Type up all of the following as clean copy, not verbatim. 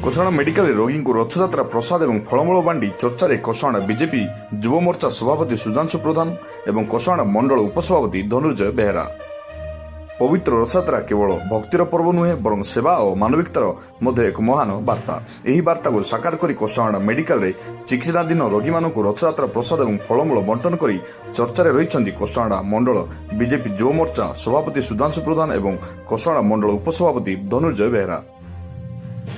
कोसराणा medical रोगी को रथयात्रा प्रसाद और फलमूल बांटी चर्चा कोसराणा बीजेपी युव मोर्चा सभापति सुधांशु प्रधान और कोसराणा मंडल उपसभापति धनुर्जय बेहेरा। पवित्र रथयात्रा केवल भक्तिर पर्व नुहे बर सेवा और मानविकतार मध्य एक महान बार्ता। यही बार्ता को साकार कर कोसराणा मेडिकल चिकित्साधीन रोगी मानक रथयात्रा प्रसाद और फलमूल बंटन कर चर्चा रही कोसराणा मंडल बीजेपी युव मोर्चा सभापति सुधांशु प्रधान और कोसराणा मंडल उपसभापति धनुर्जय बेहेरा।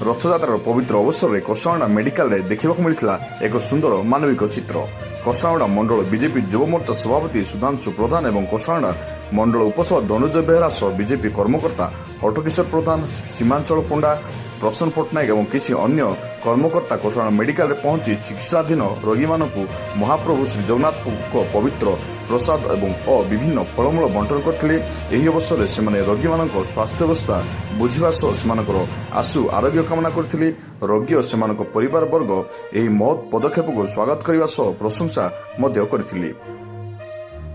रथयात्रार पवित्र अवसर में कोसराणा मेडिकल देखा मिलता एक सुंदर मानविक चित्र। कोसराणा मंडल बीजेपी युव मोर्चा सभापति सुधांशु प्रधान और कोसराणा मंडल उपसभापति धनुर्जय बेहेरा सह बीजेपी कर्मकर्ता हटकिशोर प्रधान, सीमांचल पंडा, प्रसन्न पट्टनायक और किसी अन्य कर्मकर्ता कोसराणा मेडिकल पहुंची चिकित्साधीन रोगी मानक महाप्रभु श्री जगन्नाथ को पवित्र प्रसाद और विभिन्न फलमूल बंटन करते। यही अवसर में से रोगी मान स्वास्थ्यावस्था बुझा सह आशु आरोग्य कामना करते। रोगी और परिवार वर्ग यह महत् पदक्षेप को स्वागत करने सह प्रशंसा करते।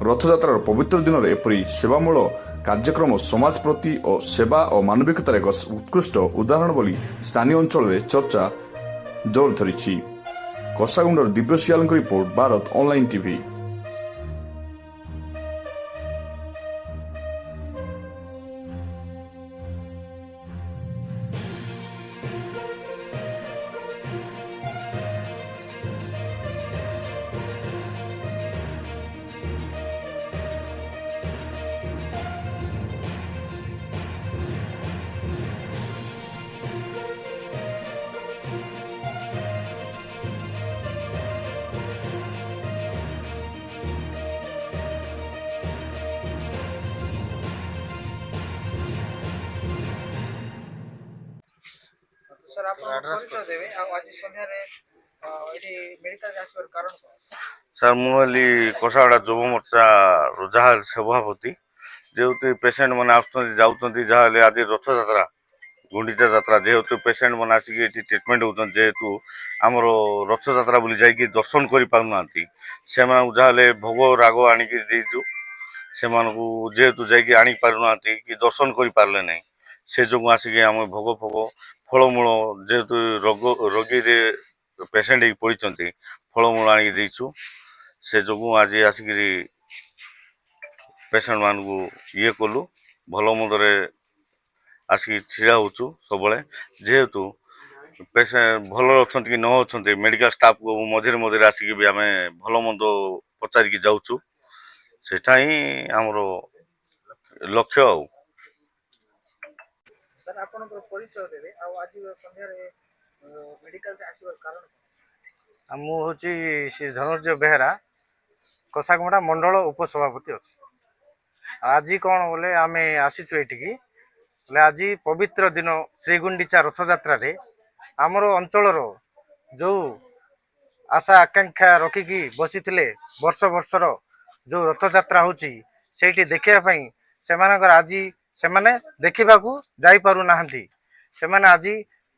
रथयात्रार पवित्र दिन में एपरी सेवामूलक कार्यक्रम समाज प्रति और सेवा और मानविकतार एक उत्कृष्ट उदाहरण बोली स्थानीय अंचल में चर्चा जोर धरी। कोसागुंडर Divya Sial report, Bharat Online TV. Sir आप परिचय देवे आज संध्या रे एठी मेडिकल आसवर कारण कोन? सर मुहली कोसाड़ा युव मोर्चा जहाँ सभापति जेहेतु पेसेंट मैंने आसुँच जहाँ आज रथयात्रा गुंडीचा यात्रा जेहेतु पेसेंट मैंने आसिक ट्रिटमेंट होती जेहेतु आमर रथयात्रा बोली जाकि दर्शन कर पारना से जहाँ भोग राग आणिक देचु से जेहेतु जाकि आनी पारना कि दर्शन कर पारे ना से जो आसिक आम भोग फोग फलमूल जेहेतु रोगी पेसेंट पड़ते फलमूल आणिक देचु से जो आज आसिक पेसेंट मान ये कलु भल मंदरे आसिक छिड़ा होचु सब जेहेतु पेसेंट भल अच्छा कि न अच्छा मेडिकल स्टाफ को मझे मझे आसिक भी आम भल मंद पचारिकी जाऊँ सेटा ही आमर लक्ष्य। सर आपन परिचय देवे आज संध्या रे मेडिकल आसवर कारण मु हूँ श्री धनुर्जय बेहेरा कोसागुड़ा मंडल उपसभापति अच्छे। आज कौन बोले आम आसीचु ये आज पवित्र दिन श्रीगुंडीचा रथयात्रा रे आमर अंचल जो आशा आकांक्षा रखिकी बसी वर्ष वर्षर जो रथयात्रा होची सेठी देखापी से आज से देखा जापारू ना से आज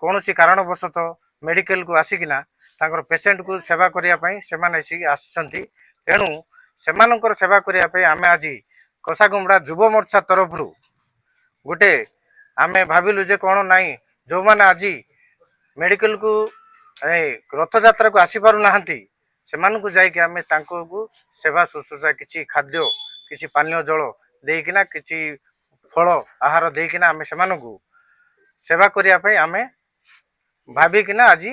कौन सी कारणवशत मेडिकल को आसिकिना पेसेंट को सेवा करने से आसछंती। तेणु से सेवा करने आम आज कोसागुड़ा युव मोर्चा तरफ गोटे आम भाविलु जे कौन नाई जो मैंने आज मेडिकल को रथयात्रा को आसी पारु नाहंती सेमानकु जाइके आम तांको सेवा शुश्रूषा किसी खाद्य किसी पानीय जल देकिना किसी फल आहार देकिना आम सेमानकु सेवा करने आम भाविकिना आज